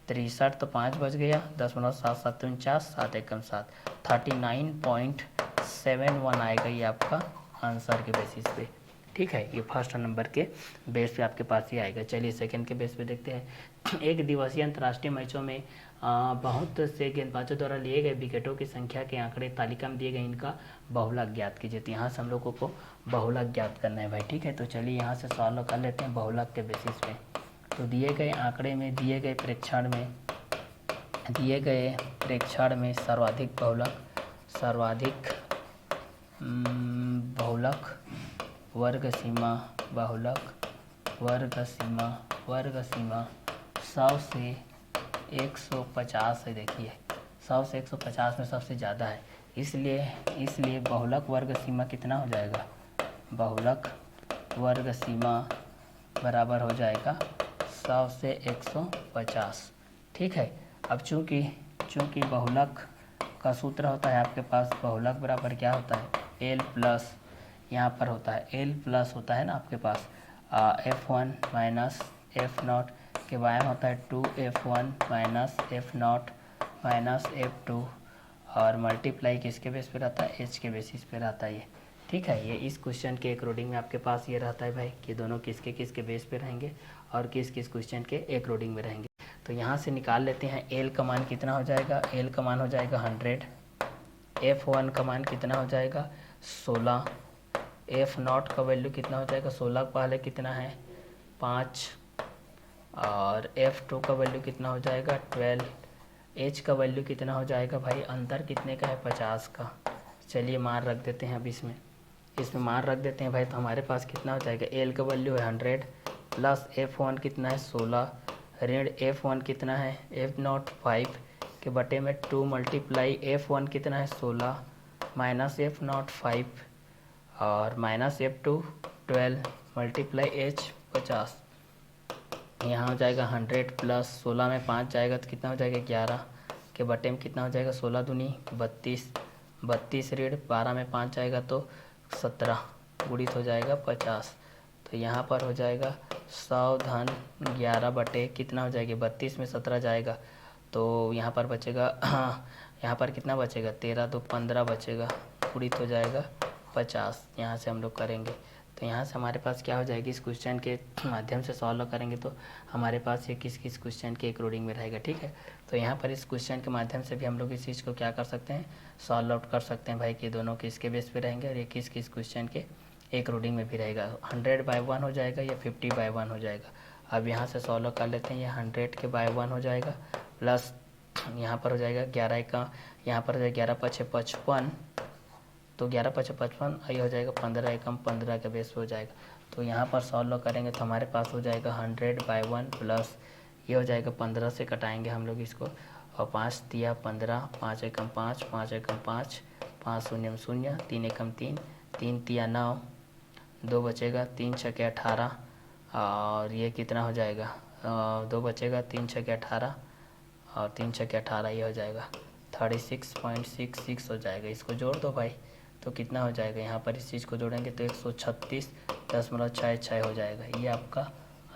63 तो 5 बच गया 10 9 7 7 49 7 एकम 7 39.71 आएगा ये आपका आंसर के बेसिस पे। ठीक है, ये फर्स्ट नंबर के बेस पे आपके पास ही आएगा। चलिए सेकंड के बेस पे देखते हैं। एक दिवसीय अंतर्राष्ट्रीय मैचों में बहुत से गेंदबाजों द्वारा लिए गए विकेटों की संख्या के आंकड़े तालिका में दिए गए, इनका बहुलक ज्ञात कीजिए। तो यहाँ से हम लोगों को बहुलक ज्ञात करना है भाई। ठीक है, तो चलिए यहाँ से सॉल्व कर लेते हैं बहुलक के बेसिस पे। तो दिए गए आंकड़े में दिए गए प्रेक्षण में सर्वाधिक बहुलक वर्ग सीमा 100 से 150 है। देखिए 100 से 150 में सबसे ज़्यादा है, इसलिए बहुलक वर्ग सीमा कितना हो जाएगा, बहुलक वर्ग सीमा बराबर हो जाएगा 100 से 150। ठीक है, अब चूँकि बहुलक का सूत्र होता है आपके पास, बहुलक बराबर क्या होता है L प्लस, यहाँ पर होता है L प्लस होता है ना आपके पास F1 माइनस F0 के बारे में होता है 2F1 minus F0 minus F2 और मल्टीप्लाई किसके बेस पे रहता है H के बेसिस पे रहता है ये। ठीक है, ये इस क्वेश्चन के अकॉर्डिंग में आपके पास ये रहता है भाई कि दोनों किसके बेस पे रहेंगे और किस क्वेश्चन के अकॉर्डिंग में रहेंगे। तो यहाँ से निकाल लेते हैं। L का मान कितना हो जाएगा, L का मान हो जाएगा 100, F1 का मान कितना हो जाएगा 16, F0 का वैल्यू कितना हो जाएगा 16 पहले कितना है 5 और F2 का वैल्यू कितना हो जाएगा 12, H का वैल्यू कितना हो जाएगा भाई, अंतर कितने का है 50 का। चलिए मान रख देते हैं अब इसमें मान रख देते हैं भाई। तो हमारे पास कितना हो जाएगा L का वैल्यू है 100 प्लस F1 कितना है 16 ऋण F1 कितना है F0 5 के बटे में 2 मल्टीप्लाई F1 कितना है 16 माइनस F0 5 और माइनस F2 12 मल्टीप्लाई H 50। यहाँ हो जाएगा 100 प्लस 16 में 5 जाएगा तो कितना हो जाएगा 11 के बटे में कितना हो जाएगा 16 दूनी 32 32 ऋण 12 में 5 जाएगा तो 17 गुणित हो जाएगा 50। तो यहाँ पर हो जाएगा 100 धन 11 बटे कितना हो जाएगा 32 में 17 जाएगा तो यहाँ पर बचेगा यहाँ पर कितना बचेगा 13 तो 15 बचेगा, गुणित हो जाएगा 50। यहाँ से हम लोग करेंगे तो यहाँ से हमारे पास क्या हो जाएगी, इस क्वेश्चन के माध्यम से सॉल्व करेंगे तो हमारे पास ये किस क्वेश्चन के अकॉर्डिंग में रहेगा। ठीक है, तो यहाँ पर इस क्वेश्चन के माध्यम से भी हम लोग इस चीज़ को क्या कर सकते हैं, सॉल्व आउट कर सकते हैं भाई कि दोनों किसके बेस पे रहेंगे और ये किस क्वेश्चन के अकॉर्डिंग में भी रहेगा। 100/1 हो जाएगा या 50/1 हो जाएगा। अब यहाँ से सॉल्व कर लेते हैं। ये 100 के बाय 1 हो जाएगा प्लस यहाँ पर हो जाएगा 11 का, यहाँ पर हो जाएगा 11 × 5 = 55, तो 11 × 5 = 55, ये हो जाएगा 15 एकम 15 के बेस पे हो जाएगा। तो यहाँ पर सॉल्व करेंगे तो हमारे पास हो जाएगा 100/1 प्लस ये हो जाएगा 15 से कटाएंगे हम लोग इसको, और 5 तिया 15, 5 एकम 5, 5 एकम 5, 5 शून्यम शून्य, 3 एकम 3, 3 तिया 9, 2 बचेगा, 3 छके 18, और ये कितना हो जाएगा, 2 बचेगा, 3 छके 18 और 3 छके 18, ये हो जाएगा 36.66 हो जाएगा। इसको जोड़ दो भाई, तो कितना हो जाएगा, यहाँ पर इस चीज़ को जोड़ेंगे तो 136.66 हो जाएगा। ये आपका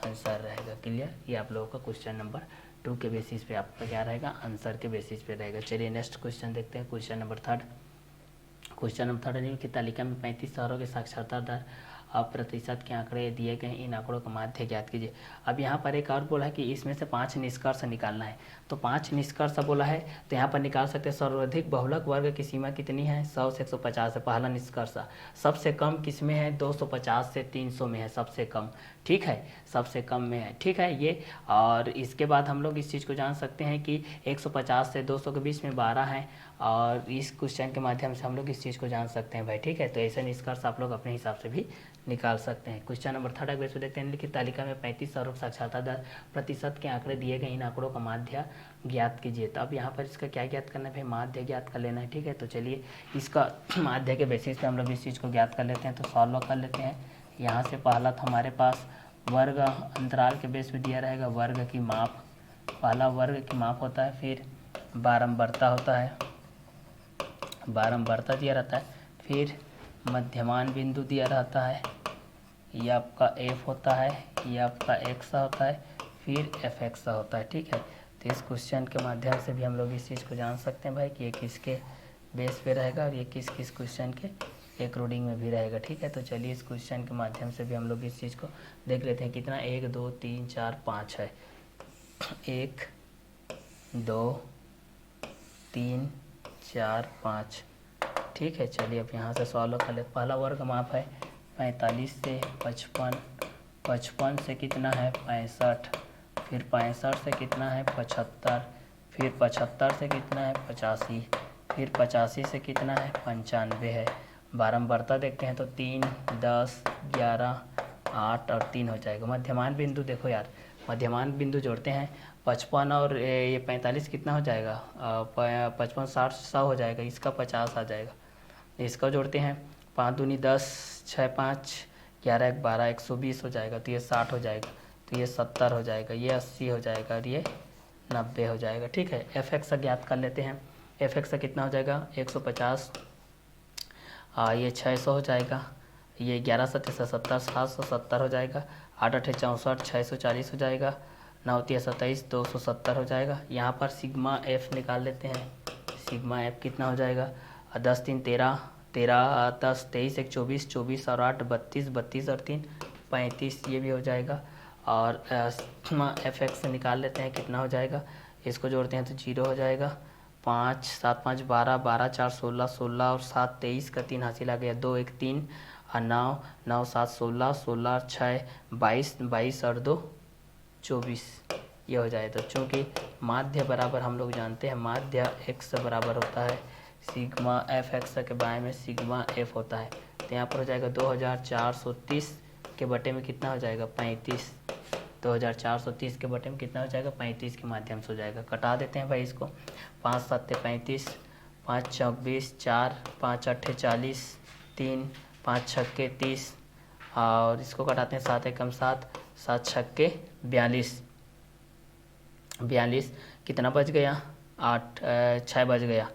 आंसर रहेगा। क्लियर? ये आप लोगों का क्वेश्चन नंबर 2 के बेसिस पे आपका क्या रहेगा, आंसर के बेसिस पे रहेगा। चलिए नेक्स्ट क्वेश्चन देखते हैं, क्वेश्चन नंबर 3। क्वेश्चन नंबर 3 निम्न की तालिका में 35 शहरों के साक्षरता दर और प्रतिशत के आंकड़े दिए गए, इन आंकड़ों का माध्य ज्ञात कीजिए। अब यहाँ पर एक और बोला है कि इसमें से 5 निष्कर्ष निकालना है, तो 5 निष्कर्ष बोला है, तो यहाँ पर निकाल सकते हैं। सर्वाधिक बहुलक वर्ग की सीमा कितनी है, 100 से 150 है, पहला निष्कर्ष। सबसे कम किस में है, 250 से 300 में है सबसे कम, ठीक है, सबसे कम में है, ठीक है ये। और इसके बाद हम लोग इस चीज़ को जान सकते हैं कि 150 से 200 के बीच में 12 है, और इस क्वेश्चन के माध्यम से हम लोग इस चीज़ को जान सकते हैं भाई, ठीक है। तो ऐसे निष्कर्ष आप लोग अपने हिसाब से भी निकाल सकते हैं। क्वेश्चन नंबर 3 अगले से देखते हैं, निम्नलिखित तालिका में 35 शहरों की साक्षरता दर प्रतिशत के आंकड़े दिए गए, इन आंकड़ों का माध्य ज्ञात कीजिए। तो अब यहाँ पर इसका क्या ज्ञात करना है भाई, माध्य ज्ञात कर लेना है, ठीक है। तो चलिए इसका माध्य के बेसिस पे हम लोग इस चीज़ को ज्ञात कर लेते हैं, तो सॉल्व कर लेते हैं। यहाँ से पहला तो हमारे पास वर्ग अंतराल के बेस पे दिया रहेगा, वर्ग की माप, पहला वर्ग की माप होता है, फिर बारंबारता होता है, बारंबारता दिया रहता है, फिर मध्यमान बिंदु दिया रहता है, ये आपका एफ होता है, ये आपका एक्स होता है, फिर एफ एक्स होता है, ठीक है। तो इस क्वेश्चन के माध्यम से भी हम लोग इस चीज़ को जान सकते हैं भाई कि ये किसके बेस पे रहेगा और ये किस किस क्वेश्चन के अकॉर्डिंग में भी रहेगा, ठीक है। तो चलिए इस क्वेश्चन के माध्यम से भी हम लोग इस चीज़ को देख लेते हैं। कितना, 1 2 3 4 5 है, 1 2 3 4 5, ठीक है। चलिए अब यहाँ से सॉल्व कर लेते। पहला वर्ग माप है 45 से 55, 55 से कितना है 65, फिर 65 से कितना है 75, फिर 75 से कितना है 85, फिर 85 से कितना है 95 है। बारंबारता देखते हैं तो 3 10 11 8 और 3 हो जाएगा। मध्यमान बिंदु देखो यार, मध्यमान बिंदु जोड़ते हैं, 55 और ये 45 कितना हो जाएगा, 55 60 100 हो जाएगा, इसका 50 आ जाएगा। इसका जोड़ते हैं, 5 दूनी 10, 6 5 11 1 12, 120 हो जाएगा, तो ये 60 हो जाएगा, तो ये 70 हो जाएगा, ये 80 हो जाएगा और ये 90 हो जाएगा, ठीक है। एफ एक्स ज्ञात कर लेते हैं। एफ एक्स कितना हो जाएगा, 150, ये 600 हो जाएगा, ये 11 7 70, 770 हो जाएगा, 8 8 64, 640 हो जाएगा, 9 3 27, 270 हो जाएगा। यहाँ पर सिग्मा एफ निकाल लेते हैं। सिग्मा एफ कितना हो जाएगा, 10 3 13, 13 10 23 1 24, 24 और 8 32, 32 और 3 35, ये भी हो जाएगा। और सिग्मा एफ एक्स निकाल लेते हैं, कितना हो जाएगा, इसको जोड़ते हैं तो 0 हो जाएगा। 5 7 5 12, 12 4 16, 16 और 7 23 का 3 हासिल आ गया, 2 1 3 और 9 9 7 16, 16 और 6 22, 22 और 2 24, ये हो जाए। तो चूँकि माध्य बराबर हम लोग जानते हैं, माध्य एक्स बराबर होता है सिग्मा एफ एक्स के बाएं में सिग्मा एफ होता है, तो यहाँ पर हो जाएगा 2430 के बटे में कितना हो जाएगा 35, 2430 के बटे में कितना हो जाएगा 35 के माध्यम से हो जाएगा। कटा देते हैं भाई इसको, 5 7 35, 5 24, 4 5 8 40, 3 5 6 30, और इसको कटाते हैं 7 एकम 7, 7 6 42, 42 कितना बच गया, 8 6 बच गया,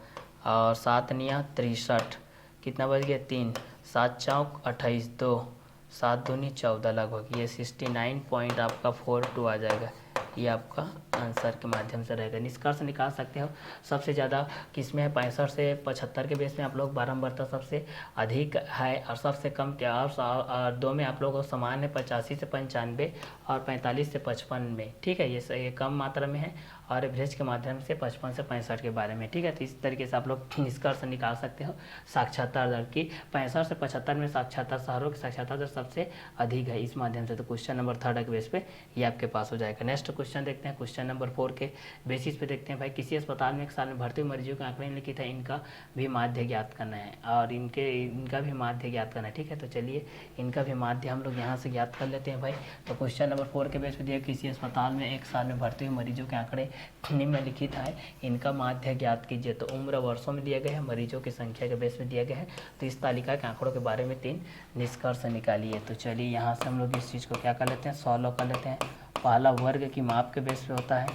और 7 निया 63, कितना बच गया 3, 7 चौक 28, 2 7 दूनी 14 लगभग, ये 69 आपका 42 आ जाएगा। ये आपका आंसर के माध्यम से रहेगा। निष्कर्ष निकाल सकते हो, सबसे ज़्यादा किस में है, 65 से 75 के बेस में आप लोग बारंबारता सबसे अधिक है, और सबसे कम क्या, और 2 में आप लोगों को समान है, 85 से 95 और 45 से 55 में, ठीक है। ये कम मात्रा में है, और एवरेज के माध्यम से 55 से 65 के बारे में, ठीक है। तो इस तरीके से आप लोग निष्कर्ष निकाल सकते हो साक्षरता दर की। 65 से 75 में साक्षरता शहरों की साक्षरता दर सबसे अधिक है इस माध्यम से। तो क्वेश्चन नंबर 3 के बेस पे ये आपके पास हो जाएगा। नेक्स्ट क्वेश्चन देखते हैं, क्वेश्चन नंबर 4 के बेसिस पे देखते हैं भाई, किसी अस्पताल में एक साल में भर्ती मरीजों के आंकड़े निम्नलिखित है, इनका भी माध्य ज्ञात करना है और इनका भी माध्य ज्ञात करना है, ठीक है। तो चलिए इनका भी माध्य हम लोग यहाँ से ज्ञात कर लेते हैं भाई। तो क्वेश्चन नंबर 4 के बेस पे दिया, किसी अस्पताल में एक साल में भर्ती हुए मरीजों के आंकड़े निम्नलिखित है, इनका माध्य ज्ञात कीजिए। तो उम्र वर्षों में दिया गया है, मरीजों की संख्या के बेस पे दिया गया है। तो इस तालिका के आंकड़ों के बारे में 3 निष्कर्ष निकालिए। तो चलिए यहाँ से हम लोग इस चीज़ को क्या कर लेते हैं, सॉल्व कर लेते हैं। पहला वर्ग की माप के बेस पे होता है,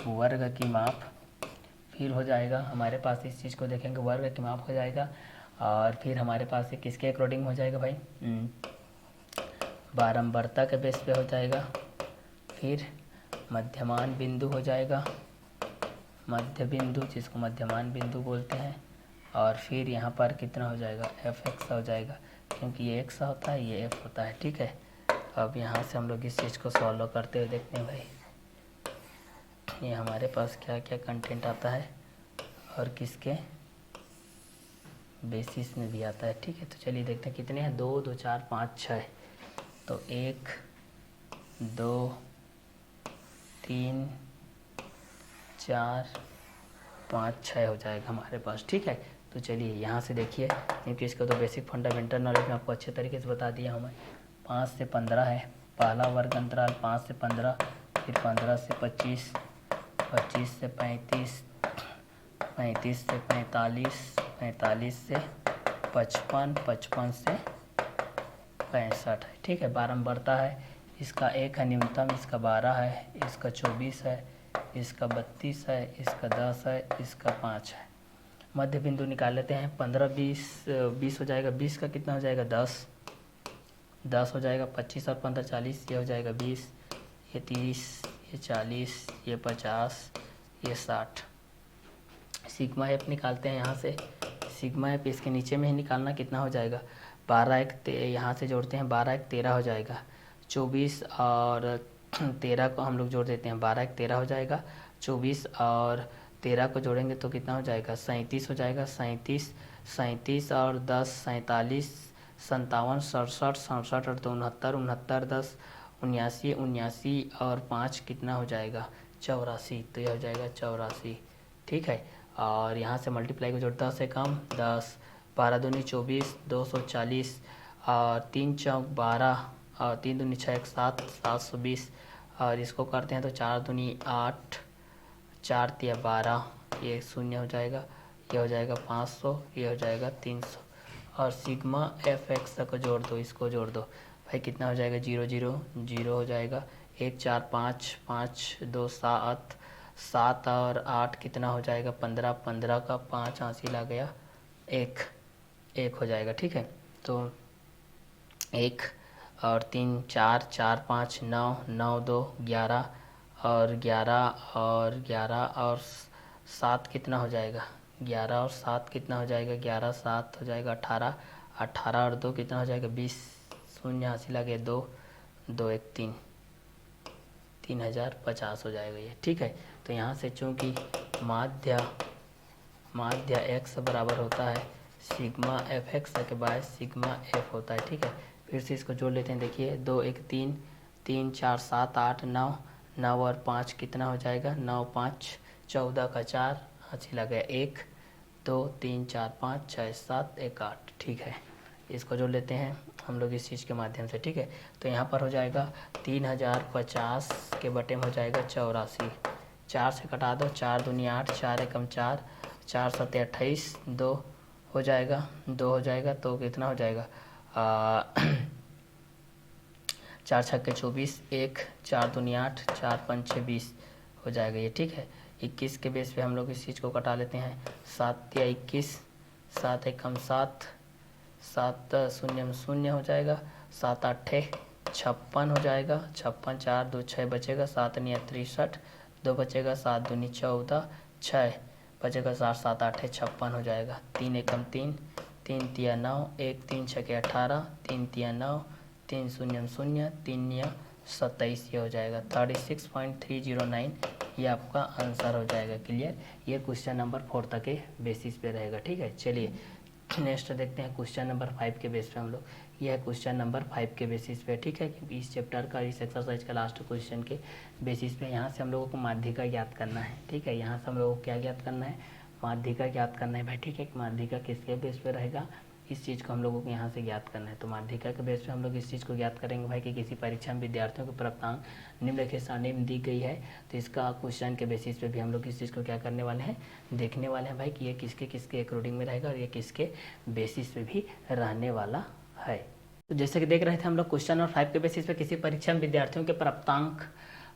वर्ग की माप, फिर हो जाएगा हमारे पास, इस चीज़ को देखेंगे वर्ग की माप हो जाएगा, और फिर हमारे पास किसके अकॉर्डिंग हो जाएगा भाई, बारंबारता के बेस पे हो जाएगा, फिर मध्यमान बिंदु हो जाएगा, मध्य बिंदु जिसको मध्यमान बिंदु बोलते हैं, और फिर यहाँ पर कितना हो जाएगा, f(x) हो जाएगा, क्योंकि ये x होता है, ये f होता है, ठीक है। अब यहाँ से हम लोग इस चीज़ को सॉल्व करते हुए देखते हैं भाई, ये हमारे पास क्या क्या कंटेंट आता है और किसके बेसिस में भी आता है, ठीक है। तो चलिए देखते हैं कितने हैं, 2 2 4 5 6। तो 1 2 3 4 5 6 हो जाएगा हमारे पास, ठीक है। तो चलिए यहाँ से देखिए, क्योंकि इसका तो बेसिक फंडामेंटल नॉलेज में आपको अच्छे तरीके से बता दिया हूँ मैं। 5 से 15 है पहला वर्ग अंतराल, 5 से 15, फिर 15 से 25, 25 से 35, 35 से 45, 45 से 55, 55 से 65 है, ठीक है। बारंबारता है, इसका 1 है न्यूनतम, इसका 12 है, इसका 24 है, इसका 32 है, इसका 10 है, इसका 5 है। मध्य बिंदु निकाल लेते हैं, 15 20 हो जाएगा, 20 का कितना हो जाएगा, 10 हो जाएगा, 25 और 15 40, ये हो जाएगा 20, ये 30, ये 40, ये 50, ये 60। सिग्मा एफ निकालते हैं यहाँ से, सिग्मा एफ इसके नीचे में ही निकालना, कितना हो जाएगा, 12 1 यहाँ से जोड़ते हैं, 12 1 13 हो जाएगा, 24 और 13 को हम लोग जोड़ देते हैं, 12 1 13 हो जाएगा, 24 और 13 को जोड़ेंगे तो कितना हो जाएगा, 37 हो जाएगा, 37 और 10 47, 57 67 67 और 2 69 69 10 79 79 और 5 कितना हो जाएगा, 84। तो यह हो जाएगा 84, ठीक है। और यहाँ से मल्टीप्लाई को जोड़, 10 से कम 10, 12 दूनी 24, 240 और 3 चौक 12 और 3 दूनी 6 7 720, और इसको करते हैं तो 4 दूनी 8, 4 तिया 12, ये 0 हो जाएगा, ये हो जाएगा 500, ये हो जाएगा 300। और सिग्मा f(x) को जोड़ दो, इसको जोड़ दो भाई, कितना हो जाएगा, 0 0 0 हो जाएगा, 1 4 5 5 2 7 7 और 8 कितना हो जाएगा, 15 15 का 5 हासिल आ गया, 1 हो जाएगा, ठीक है। तो 1 और 3 4 4 5 9 9 2 11 और 11 और 7 कितना हो जाएगा, 11 और 7 कितना हो जाएगा, 11 7 हो जाएगा 18, 18 और 2 कितना हो जाएगा, 20, 0 हासिल आ गया, 2 2 1 3, 3050 हो जाएगा ये, ठीक है। तो यहाँ से चूँकि माध्य x बराबर होता है सिग्मा f(x) के बाद सिग्मा f होता है, ठीक है। फिर से इसको जोड़ लेते हैं, देखिए 2 1 3 3 4 7 8 9 9 और 5 कितना हो जाएगा, 9 5 14 का 4 हासिल आ गया, 1 2 3 4 5 6 7 1 8, ठीक है। इसको जोड़ लेते हैं हम लोग इस चीज़ के माध्यम से, ठीक है। तो यहाँ पर हो जाएगा 3050 के बटे में हो जाएगा 84, 4 से कटा दो, 4 दूनी 8, 4 एकम 4, 4 7 28, 2 हो जाएगा, 2 हो जाएगा, तो कितना हो जाएगा, 4 छक्के 24, 1 4 दूनी 8, 4 5 6 20 हो जाएगा ये, ठीक है। 21 के बेस पे हम लोग इस चीज़ को कटा लेते हैं, 7 या 21, 7 एकम 7, 7 0 0 हो जाएगा, 7 8 56 हो जाएगा, 56 4 2 6 बचेगा, 7 9 63, 2 बचेगा, 7 दूनी 14, 6 बचेगा, 7 7 8 56 हो जाएगा, 3 एकम 3, 3 तिया 9, 1 3 6 18, 3 तिया 9, 3 0 0, 3 9 27 ये हो जाएगा 36.309, ये आपका आंसर हो जाएगा। क्लियर, ये क्वेश्चन नंबर 4 तक के बेसिस पे रहेगा। ठीक है, चलिए नेक्स्ट देखते हैं क्वेश्चन नंबर 5 के बेस पे हम लोग। यह है क्वेश्चन नंबर 5 के बेसिस पे। ठीक है, क्योंकि इस चैप्टर का, इस एक्सरसाइज का लास्ट क्वेश्चन के बेसिस पे यहाँ से हम लोगों को माध्यिका ज्ञात करना है। ठीक है, यहाँ से हम लोगों को क्या ज्ञात करना है, माध्यिका ज्ञात करना है भाई। ठीक है, कि माध्यिका किसके बेस पे रहेगा, इस चीज़ को हम लोगों को यहाँ से ज्ञात करना है। तो माध्यिका के बेस पे हम लोग इस चीज़ को ज्ञात करेंगे भाई कि किसी परीक्षा में विद्यार्थियों के प्राप्तांक निम्नलिखित सारणी में दी गई है, तो इसका क्वेश्चन के बेसिस पे भी हम लोग इस चीज़ को क्या करने वाले हैं, देखने वाले हैं भाई कि ये किसके किसके अकॉर्डिंग में रहेगा और ये किसके बेसिस पे भी रहने वाला है। तो जैसे कि देख रहे थे हम लोग क्वेश्चन नंबर 5 के बेसिस पे किसी परीक्षा में विद्यार्थियों के प्राप्तांक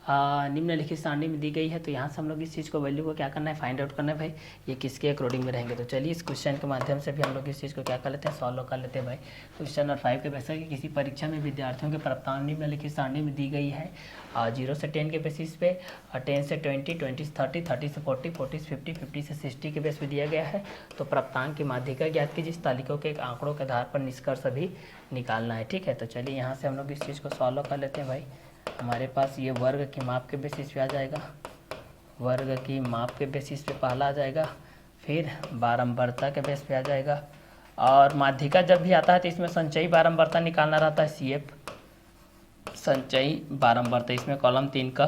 निम्नलिखित सारणी में दी गई है, तो यहाँ से हम लोग इस चीज़ को वैल्यू को क्या करना है, फाइंड आउट करना है भाई, ये किसके अकॉर्डिंग में रहेंगे। तो चलिए इस क्वेश्चन के माध्यम से भी हम लोग इस चीज़ को क्या कर लेते हैं, सॉल्व कर लेते हैं भाई। क्वेश्चन नंबर 5 के बेसिस कि किसी परीक्षा में विद्यार्थियों के प्राप्तांक निम्नलिखित सारणी में दी गई है 0 से 10 के बेसिस पे, 10 से 20, 20 से 30, 30 से 40, 40 से 50, 50 से 60 के बेस पे दिया गया है। तो प्राप्तांक की माध्यिका ज्ञात कीजिए, इस तालिकाओं के आंकड़ों के आधार पर निष्कर्ष भी निकालना है। ठीक है, तो चलिए यहाँ से हम लोग इस चीज़ को सॉल्व कर लेते हैं भाई। हमारे पास ये वर्ग की माप के बेसिस पे आ जाएगा, वर्ग की माप के बेसिस पे पहला आ जाएगा, फिर बारंबारता के बेस पे आ जाएगा, और माध्यिका जब भी आता है तो इसमें संचयी बारंबारता निकालना रहता है, CF संचयी बारंबारता, इसमें कॉलम 3 का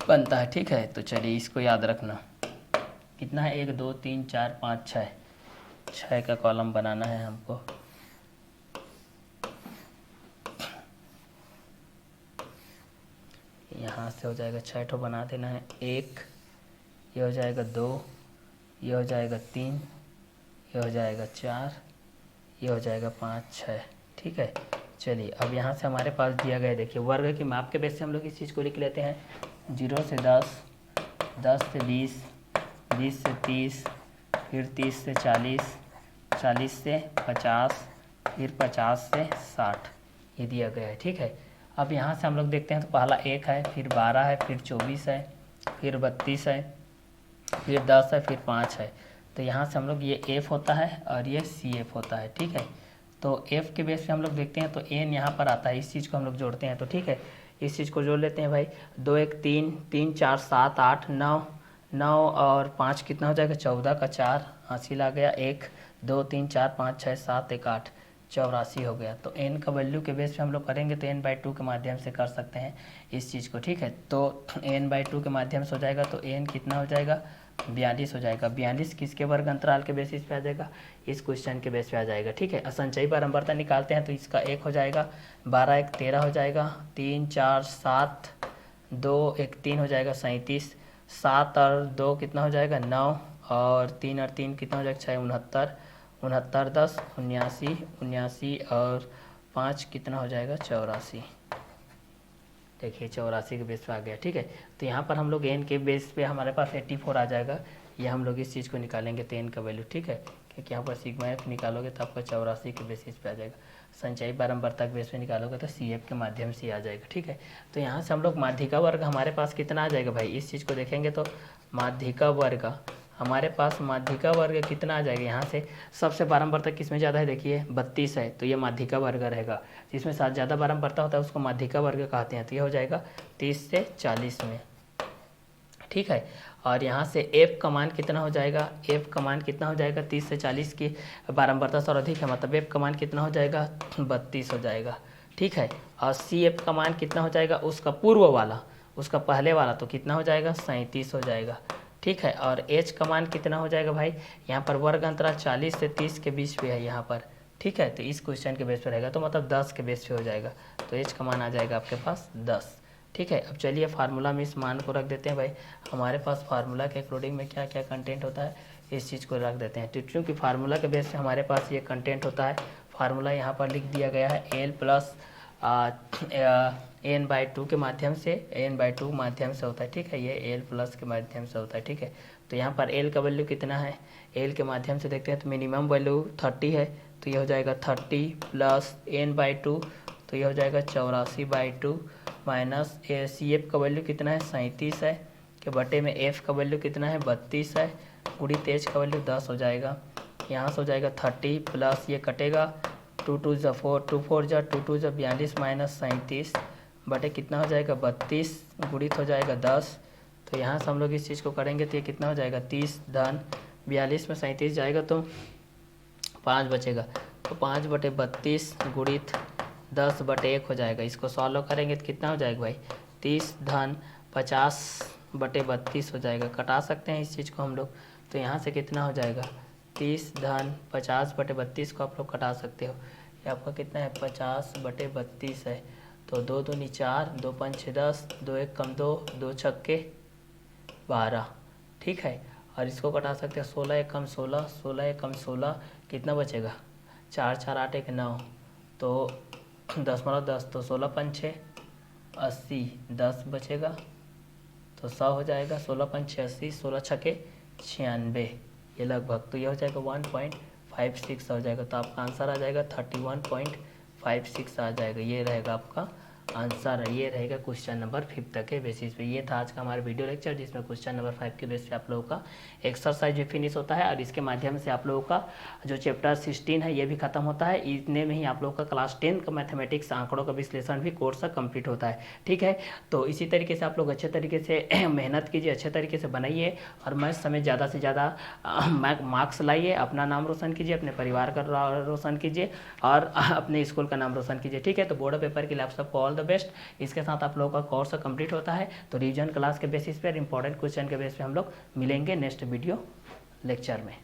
बनता है। ठीक है, तो चलिए इसको याद रखना, कितना है, 1 2 3 4 5 6 का कॉलम बनाना है हमको। यहाँ से हो जाएगा 6 ठो बना देना है, 1 ये हो जाएगा, 2 ये हो जाएगा, 3 ये हो जाएगा, 4 ये हो जाएगा, 5 6। ठीक है, चलिए अब यहाँ से हमारे पास दिया गया, देखिए वर्ग की माप के बेस से हम लोग इस चीज़ को लिख लेते हैं, 0 से 10, 10 से 20, 20 से 30, फिर 30 से 40, 40 से 50, फिर 50 से 60, ये दिया गया है। ठीक है, अब यहाँ से हम लोग देखते हैं तो पहला 1 है, फिर 12 है, फिर 24 है, फिर 32 है, फिर 10 है, फिर 5 है। तो यहाँ से हम लोग ये F होता है और ये CF होता है। ठीक है, तो F के बेस पे हम लोग देखते हैं तो N यहाँ पर आता है, इस चीज़ को हम लोग जोड़ते हैं। तो ठीक है, इस चीज़ को जोड़ लेते हैं भाई, 2 1 3, 3 4 7 8 9, 9 और 5 कितना हो जाएगा, 14 का 4 हासिल आ गया, 1 2 3 4 5 6 7 1 8, 84 हो गया। तो n का वैल्यू के बेस पे हम लोग करेंगे तो n/2 के माध्यम से कर सकते हैं इस चीज़ को। ठीक है, तो n/2 के माध्यम से हो जाएगा तो n कितना हो जाएगा, 42 हो जाएगा। 42 किसके वर्ग अंतराल के बेसिस पे आ जाएगा, इस क्वेश्चन के बेस पे आ जाएगा। ठीक है, असंचयी बारंबारता निकालते हैं तो इसका 1 हो जाएगा, 12 1 13 हो जाएगा, 3 4 7 2 1 3 हो जाएगा, 37, 7 और 2 कितना हो जाएगा, 9 और 3 और 3 कितना हो जाएगा, 6 69, 69 10 79, 79 और 5 कितना हो जाएगा, 84। देखिए 84 के बेस पे आ गया। ठीक है, तो यहाँ पर हम लोग n के बेस पे हमारे पास 84 आ जाएगा, ये हम लोग इस चीज़ को निकालेंगे तो n का वैल्यू। ठीक है, क्योंकि यहाँ पर सिग्मा f निकालोगे तो आपका 84 के बेसिस पे आ जाएगा, संचयी बारंबारता के बेस पे निकालोगे तो CF के माध्यम से आ जाएगा। ठीक है, तो यहाँ से हम लोग माध्यिका वर्ग हमारे पास कितना आ जाएगा भाई, इस चीज़ को देखेंगे तो माध्यिका वर्ग हमारे पास, माध्यिका वर्ग कितना आ जाएगा, यहाँ से सबसे बारंबारता किसमें ज़्यादा है, देखिए 32 है, तो ये माध्यिका वर्ग रहेगा, जिसमें साथ ज़्यादा बारंबारता होता है उसको माध्यिका वर्ग कहते हैं। तो ये हो जाएगा 30 से 40 में। ठीक है, और यहाँ से F का मान कितना हो जाएगा, F का मान कितना हो जाएगा, 30 से 40 की बारंबारता सर्वाधिक है, मतलब F का मान कितना हो जाएगा, 32 हो जाएगा। ठीक है, और CF का मान कितना हो जाएगा, उसका पूर्व वाला, उसका पहले वाला, तो कितना हो जाएगा, 37 हो जाएगा। ठीक है, और H का मान कितना हो जाएगा भाई, यहाँ पर वर्ग अंतराल 40 से 30 के बीच पे है यहाँ पर। ठीक है, तो इस क्वेश्चन के बेस पे रहेगा, तो मतलब 10 के बेस पे हो जाएगा, तो H का मान आ जाएगा आपके पास 10। ठीक है, अब चलिए फार्मूला में इस मान को रख देते हैं भाई, हमारे पास फार्मूला के अकॉर्डिंग में क्या क्या कंटेंट होता है इस चीज़ को रख देते हैं। तो क्योंकि फार्मूला के बेस पे हमारे पास ये कंटेंट होता है, फार्मूला यहाँ पर लिख दिया गया है, L प्लस n/2 के माध्यम से, n/2 माध्यम से होता है। ठीक है, ये L प्लस के माध्यम से होता है। ठीक है, तो यहाँ पर L का वैल्यू कितना है, L के माध्यम से देखते हैं तो मिनिमम वैल्यू 30 है, तो ये हो जाएगा 30 प्लस n/2, तो ये हो जाएगा 84/2 माइनस CF का वैल्यू कितना है, 37 है, के बटे में F का वैल्यू कितना है, 32 है, गुणित H का वैल्यू 10 हो जाएगा। यहाँ से हो जाएगा 30 प्लस ये कटेगा, 2 2 × 4, 2 4 × 2 2 × 42 माइनस 37 बटे कितना हो जाएगा 32 गुणित हो जाएगा 10। तो यहाँ से हम लोग इस चीज़ को करेंगे तो ये कितना हो जाएगा 30 धन 42 में 37 जाएगा तो 5 बचेगा। तो 5 बटे 32 गुणित 10 बटे 1 हो जाएगा। इसको सॉल्व करेंगे तो कितना हो जाएगा भाई 30 धन 50 बटे 32 हो जाएगा। कटा सकते हैं इस चीज़ को हम लोग। तो यहाँ से कितना हो जाएगा 30 धन 50 बटे 32 को आप लोग कटा सकते हो। ये आपका कितना है 50 बटे 32 है। तो 2 दूनी 4, 2 5 6 10, 2 1 कम 2, 2 छक्के 12, ठीक है। और इसको कटा सकते हैं 16 1 कम 16, 16 1 कम 16, कितना बचेगा 4 4 8 1 9, तो 10 तो 16 5 6 80, 10 बचेगा तो 100 हो जाएगा। 16 5 6 80, 16 छक्के 96, ये लगभग। तो ये हो जाएगा 1.56 हो जाएगा। तो आपका आंसर आ जाएगा 31.56 आ जाएगा। ये रहेगा आपका आंसर। ये रहेगा क्वेश्चन नंबर 5 के बेसिस पे। ये था आज का हमारा वीडियो लेक्चर, जिसमें क्वेश्चन नंबर 5 के बेस पे आप लोगों का एक्सरसाइज भी फिनिश होता है और इसके माध्यम से आप लोगों का जो चैप्टर 16 है ये भी खत्म होता है। इतने में ही आप लोगों का क्लास 10 का मैथमेटिक्स आंकड़ों का विश्लेषण भी कोर्स कंप्लीट होता है, ठीक है। तो इसी तरीके से आप लोग अच्छे तरीके से मेहनत कीजिए, अच्छे तरीके से बनाइए और मैथ्स में ज़्यादा से ज़्यादा मार्क्स लाइए, अपना नाम रोशन कीजिए, अपने परिवार का रोशन कीजिए और अपने स्कूल का नाम रोशन कीजिए, ठीक है। तो बोर्ड पेपर के लिए आप सबको ऑल द बेस्ट। इसके साथ आप लोगों का कोर्स कंप्लीट होता है। तो रिवीजन क्लास के बेसिस पर इंपॉर्टेंट क्वेश्चन के बेस पे हम लोग मिलेंगे नेक्स्ट वीडियो लेक्चर में।